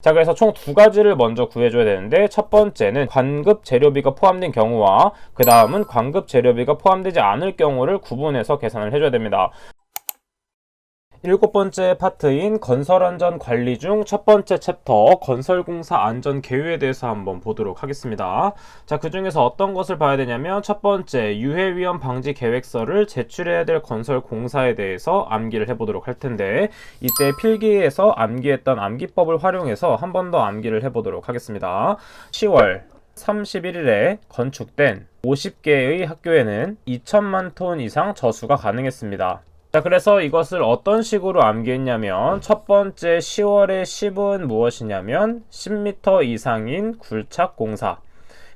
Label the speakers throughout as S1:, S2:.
S1: 자, 그래서 총 두 가지를 먼저 구해줘야 되는데, 첫 번째는 관급 재료비가 포함된 경우와 그 다음은 관급 재료비가 포함되지 않을 경우를 구분해서 계산을 해줘야 됩니다. 일곱 번째 파트인 건설안전 관리 중 첫 번째 챕터 건설공사 안전 계획에 대해서 한번 보도록 하겠습니다. 자, 그 중에서 어떤 것을 봐야 되냐면 첫 번째 유해위험 방지 계획서를 제출해야 될 건설공사에 대해서 암기를 해보도록 할 텐데, 이때 필기에서 암기했던 암기법을 활용해서 한 번 더 암기를 해보도록 하겠습니다. 10월 31일에 건축된 50개의 학교에는 2천만 톤 이상 저수가 가능했습니다. 자, 그래서 이것을 어떤 식으로 암기했냐면 첫 번째 10월의 10은 무엇이냐면 10m 이상인 굴착공사,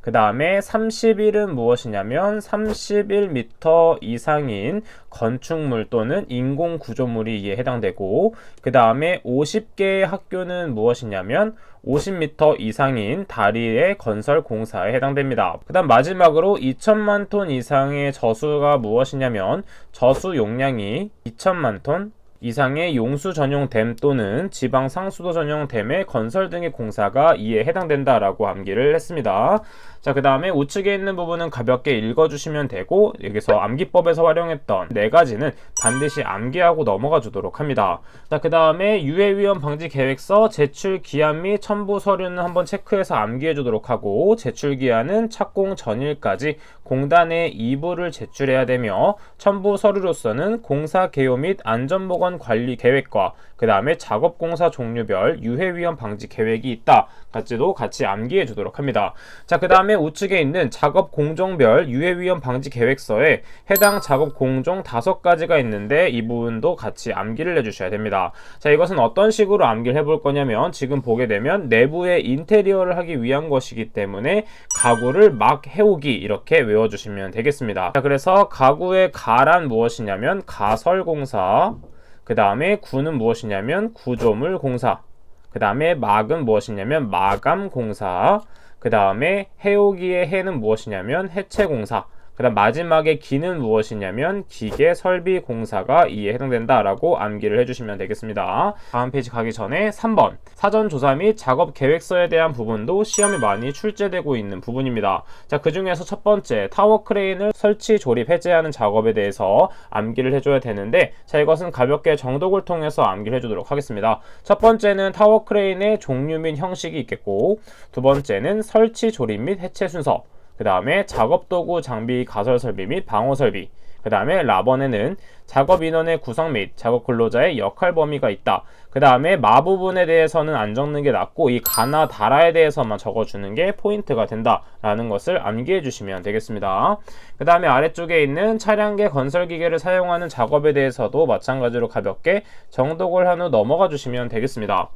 S1: 그 다음에 30일은 무엇이냐면 31m 이상인 건축물 또는 인공구조물이 이에 해당되고, 그 다음에 50개의 학교는 무엇이냐면 50m 이상인 다리의 건설 공사에 해당됩니다. 그 다음 마지막으로 2천만 톤 이상의 저수가 무엇이냐면 저수 용량이 2천만 톤 이상의 용수 전용 댐 또는 지방 상수도 전용 댐의 건설 등의 공사가 이에 해당된다라고 암기를 했습니다. 자, 그 다음에 우측에 있는 부분은 가볍게 읽어주시면 되고, 여기서 암기법에서 활용했던 네 가지는 반드시 암기하고 넘어가 주도록 합니다. 자, 그 다음에 유해위험 방지 계획서 제출 기한 및 첨부 서류는 한번 체크해서 암기해 주도록 하고, 제출 기한은 착공 전일까지 공단에 2부를 제출해야 되며, 첨부 서류로서는 공사 개요 및 안전보건 관리 계획과 그 다음에 작업공사 종류별 유해위험 방지 계획이 있다 까지도 같이 암기해 주도록 합니다. 자, 그 다음에 우측에 있는 작업 공종별 유해위험 방지 계획서에 해당 작업 공종 5가지가 있는데 이 부분도 같이 암기를 해주셔야 됩니다. 자, 이것은 어떤 식으로 암기를 해볼 거냐면 지금 보게 되면 내부의 인테리어를 하기 위한 것이기 때문에 가구를 막 해오기 이렇게 외워주시면 되겠습니다. 자, 그래서 가구의 가란 무엇이냐면 가설공사, 그 다음에 구는 무엇이냐면 구조물 공사, 그 다음에 막은 무엇이냐면 마감공사, 그 다음에 해오기의 해는 무엇이냐면 해체공사, 그 다음 마지막에 기는 무엇이냐면 기계설비공사가 이에 해당된다라고 암기를 해주시면 되겠습니다. 다음 페이지 가기 전에 3번 사전조사 및 작업계획서에 대한 부분도 시험에 많이 출제되고 있는 부분입니다. 자, 그 중에서 첫 번째 타워 크레인을 설치, 조립, 해제하는 작업에 대해서 암기를 해줘야 되는데, 자, 이것은 가볍게 정독을 통해서 암기를 해주도록 하겠습니다. 첫 번째는 타워 크레인의 종류 및 형식이 있겠고, 두 번째는 설치, 조립 및 해체 순서, 그 다음에 작업도구, 장비, 가설 설비 및 방호 설비, 그 다음에 라번에는 작업 인원의 구성 및 작업 근로자의 역할 범위가 있다. 그 다음에 마 부분에 대해서는 안 적는 게 낫고 이 가나 다라에 대해서만 적어주는 게 포인트가 된다 라는 것을 암기해 주시면 되겠습니다. 그 다음에 아래쪽에 있는 차량계 건설기계를 사용하는 작업에 대해서도 마찬가지로 가볍게 정독을 한 후 넘어가 주시면 되겠습니다.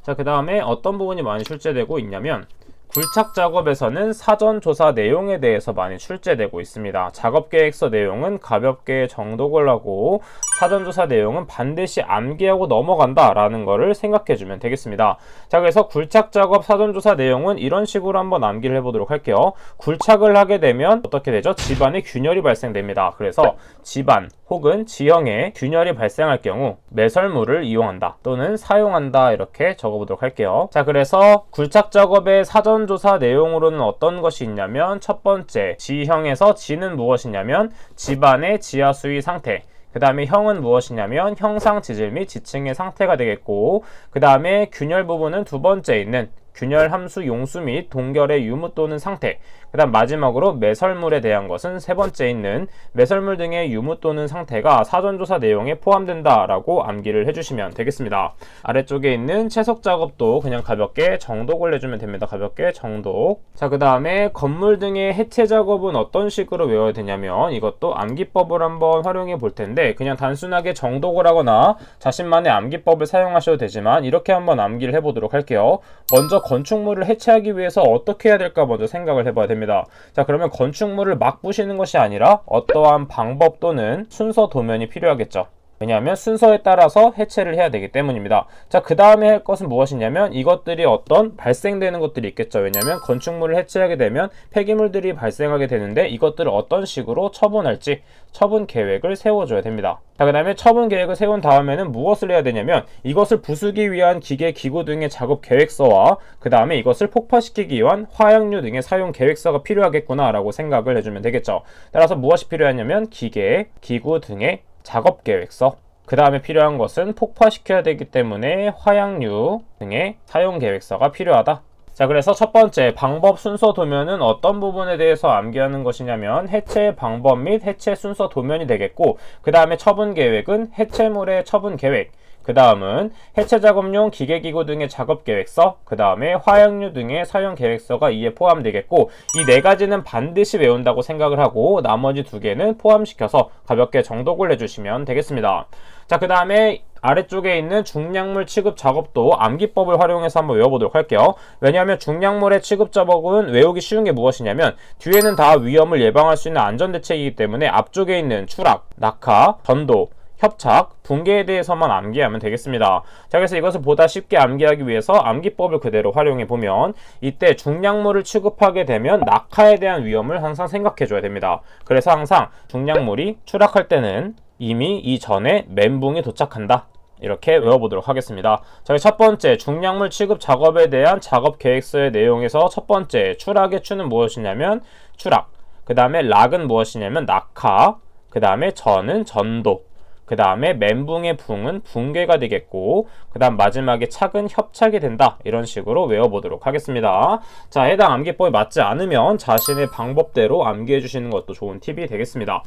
S1: 자, 그 다음에 어떤 부분이 많이 출제되고 있냐면 굴착 작업에서는 사전조사 내용에 대해서 많이 출제되고 있습니다. 작업계획서 내용은 가볍게 정독을 하고 사전조사 내용은 반드시 암기하고 넘어간다라는 것을 생각해주면 되겠습니다. 자, 그래서 굴착 작업 사전조사 내용은 이런 식으로 한번 암기를 해보도록 할게요. 굴착을 하게 되면 어떻게 되죠? 집안에 균열이 발생됩니다. 그래서 집안 혹은 지형에 균열이 발생할 경우 매설물을 이용한다 또는 사용한다 이렇게 적어보도록 할게요. 자, 그래서 굴착 작업의 사전조사 내용으로는 어떤 것이 있냐면 첫 번째 지형에서 지는 무엇이냐면 집안의 지하 수위 상태, 그 다음에 형은 무엇이냐면 형상 지질 및 지층의 상태가 되겠고, 그 다음에 균열 부분은 두 번째 있는 균열 함수 용수 및 동결의 유무 또는 상태, 그 다음 마지막으로 매설물에 대한 것은 세 번째 있는 매설물 등의 유무 또는 상태가 사전조사 내용에 포함된다라고 암기를 해주시면 되겠습니다. 아래쪽에 있는 채석 작업도 그냥 가볍게 정독을 해주면 됩니다. 가볍게 정독. 자, 그 다음에 건물 등의 해체 작업은 어떤 식으로 외워야 되냐면 이것도 암기법을 한번 활용해 볼 텐데 그냥 단순하게 정독을 하거나 자신만의 암기법을 사용하셔도 되지만 이렇게 한번 암기를 해보도록 할게요. 먼저 건축물을 해체하기 위해서 어떻게 해야 될까 먼저 생각을 해봐야 됩니다. 자, 그러면 건축물을 막 부시는 것이 아니라 어떠한 방법 또는 순서 도면이 필요하겠죠. 왜냐하면 순서에 따라서 해체를 해야 되기 때문입니다. 자, 그 다음에 할 것은 무엇이냐면 이것들이 어떤 발생되는 것들이 있겠죠. 왜냐하면 건축물을 해체하게 되면 폐기물들이 발생하게 되는데 이것들을 어떤 식으로 처분할지 처분 계획을 세워줘야 됩니다. 자, 그 다음에 처분 계획을 세운 다음에는 무엇을 해야 되냐면 이것을 부수기 위한 기계, 기구 등의 작업 계획서와 그 다음에 이것을 폭파시키기 위한 화약류 등의 사용 계획서가 필요하겠구나 라고 생각을 해주면 되겠죠. 따라서 무엇이 필요하냐면 기계, 기구 등의 작업 계획서, 그 다음에 필요한 것은 폭파시켜야 되기 때문에 화약류 등의 사용 계획서가 필요하다. 자, 그래서 첫 번째 방법 순서 도면은 어떤 부분에 대해서 암기하는 것이냐면 해체 방법 및 해체 순서 도면이 되겠고, 그 다음에 처분 계획은 해체물의 처분 계획, 그 다음은 해체 작업용 기계기구 등의 작업 계획서, 그 다음에 화약류 등의 사용 계획서가 이에 포함되겠고, 이 네 가지는 반드시 외운다고 생각을 하고 나머지 두 개는 포함시켜서 가볍게 정독을 해주시면 되겠습니다. 자, 그 다음에 아래쪽에 있는 중량물 취급 작업도 암기법을 활용해서 한번 외워보도록 할게요. 왜냐하면 중량물의 취급 작업은 외우기 쉬운 게 무엇이냐면 뒤에는 다 위험을 예방할 수 있는 안전대책이기 때문에 앞쪽에 있는 추락, 낙하, 전도, 협착, 붕괴에 대해서만 암기하면 되겠습니다. 자, 그래서 이것을 보다 쉽게 암기하기 위해서 암기법을 그대로 활용해 보면 이때 중량물을 취급하게 되면 낙하에 대한 위험을 항상 생각해 줘야 됩니다. 그래서 항상 중량물이 추락할 때는 이미 이전에 멘붕이 도착한다. 이렇게 외워보도록 하겠습니다. 자, 첫 번째 중량물 취급 작업에 대한 작업 계획서의 내용에서 첫 번째 추락의 추는 무엇이냐면 추락, 그 다음에 락은 무엇이냐면 낙하, 그 다음에 전은 전도, 그 다음에 멘붕의 붕은 붕괴가 되겠고, 그 다음 마지막에 착은 협착이 된다. 이런 식으로 외워보도록 하겠습니다. 자, 해당 암기법에 맞지 않으면 자신의 방법대로 암기해 주시는 것도 좋은 팁이 되겠습니다.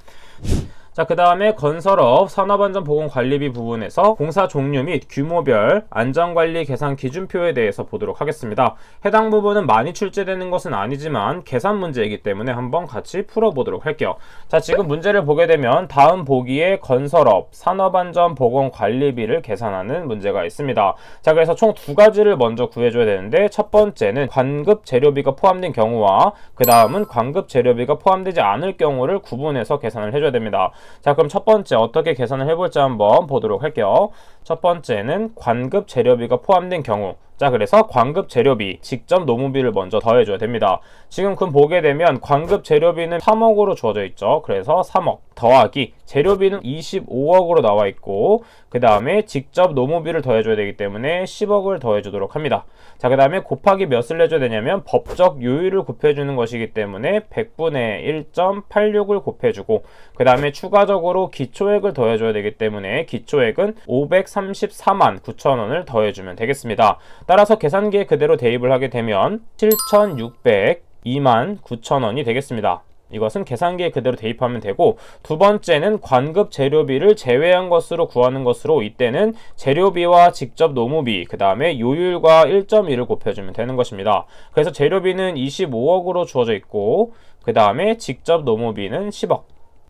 S1: 자, 그 다음에 건설업 산업안전보건관리비 부분에서 공사 종류 및 규모별 안전관리 계산 기준표에 대해서 보도록 하겠습니다. 해당 부분은 많이 출제되는 것은 아니지만 계산 문제이기 때문에 한번 같이 풀어보도록 할게요. 자, 지금 문제를 보게 되면 다음 보기에 건설업 산업안전보건관리비를 계산하는 문제가 있습니다. 자, 그래서 총 두 가지를 먼저 구해줘야 되는데 첫 번째는 관급 재료비가 포함된 경우와 그 다음은 관급 재료비가 포함되지 않을 경우를 구분해서 계산을 해줘야 됩니다. 자, 그럼 첫 번째 어떻게 계산을 해볼지 한번 보도록 할게요. 첫 번째는 관급 재료비가 포함된 경우. 자, 그래서 관급 재료비, 직접 노무비를 먼저 더해줘야 됩니다. 지금 그럼 보게 되면 관급 재료비는 3억으로 주어져 있죠. 그래서 3억 더하기 재료비는 25억으로 나와 있고, 그 다음에 직접 노무비를 더해줘야 되기 때문에 10억을 더해주도록 합니다. 자, 그 다음에 곱하기 몇을 내줘야 되냐면 법적 요율을 곱해주는 것이기 때문에 100분의 1.86을 곱해주고, 그 다음에 추가적으로 기초액을 더해줘야 되기 때문에 기초액은 534만 9천원을 더해주면 되겠습니다. 따라서 계산기에 그대로 대입을 하게 되면 7,602만 9천원이 되겠습니다. 이것은 계산기에 그대로 대입하면 되고, 두 번째는 관급 재료비를 제외한 것으로 구하는 것으로 이때는 재료비와 직접 노무비, 그 다음에 요율과 1.1을 곱해주면 되는 것입니다. 그래서 재료비는 25억으로 주어져 있고, 그 다음에 직접 노무비는 10억,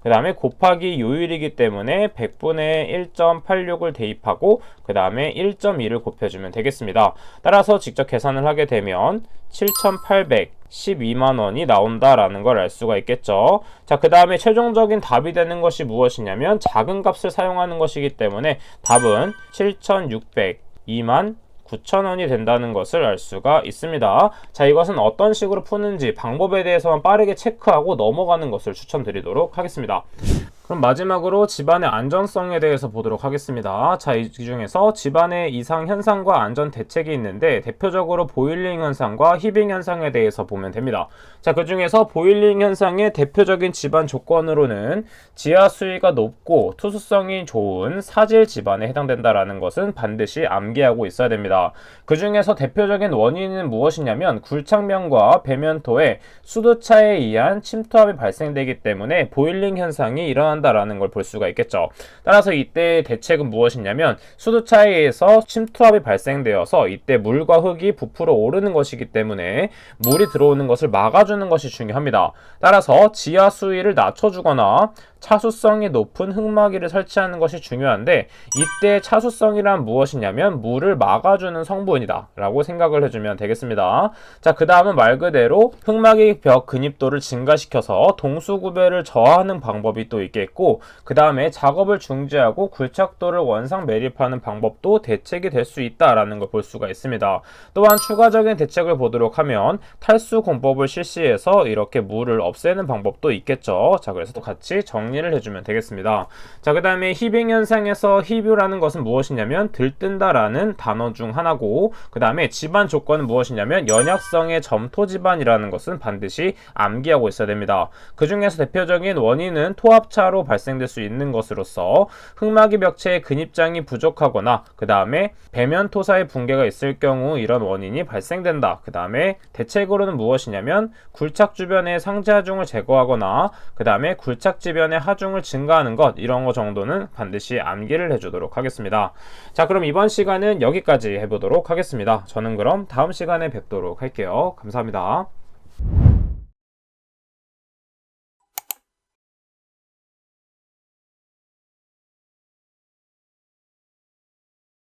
S1: 그 다음에 곱하기 요율이기 때문에 100분의 1.86을 대입하고 그 다음에 1.2를 곱해주면 되겠습니다. 따라서 직접 계산을 하게 되면 7,812만원이 나온다라는 걸 알 수가 있겠죠. 자, 그 다음에 최종적인 답이 되는 것이 무엇이냐면 작은 값을 사용하는 것이기 때문에 답은 7,602만 9천원이 된다는 것을 알 수가 있습니다. 자, 이것은 어떤 식으로 푸는지 방법에 대해서만 빠르게 체크하고 넘어가는 것을 추천드리도록 하겠습니다. 그럼 마지막으로 집안의 안전성에 대해서 보도록 하겠습니다. 자, 이 중에서 집안의 이상 현상과 안전 대책이 있는데 대표적으로 보일링 현상과 히빙 현상에 대해서 보면 됩니다. 자, 그 중에서 보일링 현상의 대표적인 집안 조건으로는 지하 수위가 높고 투수성이 좋은 사질 집안에 해당된다라는 것은 반드시 암기하고 있어야 됩니다. 그 중에서 대표적인 원인은 무엇이냐면 굴착면과 배면토에 수도차에 의한 침투압이 발생되기 때문에 보일링 현상이 일어난다라는 걸 볼 수가 있겠죠. 따라서 이때 대책은 무엇이냐면 수도차에 의해서 침투압이 발생되어서 이때 물과 흙이 부풀어 오르는 것이기 때문에 물이 들어오는 것을 막아주는 것이 중요합니다. 따라서 지하 수위를 낮춰주거나 차수성이 높은 흙막이를 설치하는 것이 중요한데 이때 차수성이란 무엇이냐면 물을 막아주는 성분이다 라고 생각을 해주면 되겠습니다. 자, 그 다음은 말 그대로 흙막이 벽 근입도를 증가시켜서 동수구배를 저하하는 방법이 또 있겠고, 되겠고, 그 다음에 작업을 중지하고 굴착도를 원상 매립하는 방법도 대책이 될 수 있다라는 걸 볼 수가 있습니다. 또한 추가적인 대책을 보도록 하면 탈수 공법을 실시해서 이렇게 물을 없애는 방법도 있겠죠. 자, 그래서 또 같이 정리를 해주면 되겠습니다. 자, 그 다음에 희빙 현상에서 희뷰라는 것은 무엇이냐면 들뜬다라는 단어 중 하나고, 그 다음에 집안 조건은 무엇이냐면 연약성의 점토 집안이라는 것은 반드시 암기하고 있어야 됩니다. 그 중에서 대표적인 원인은 토합차로 발생될 수 있는 것으로서 흙막이 벽체의 근입장이 부족하거나, 그 다음에 배면 토사의 붕괴가 있을 경우 이런 원인이 발생된다. 그 다음에 대책으로는 무엇이냐면 굴착 주변의 상재 하중을 제거하거나, 그 다음에 굴착 주변의 하중을 증가하는 것, 이런 거 정도는 반드시 암기를 해주도록 하겠습니다. 자, 그럼 이번 시간은 여기까지 해보도록 하겠습니다. 저는 그럼 다음 시간에 뵙도록 할게요. 감사합니다.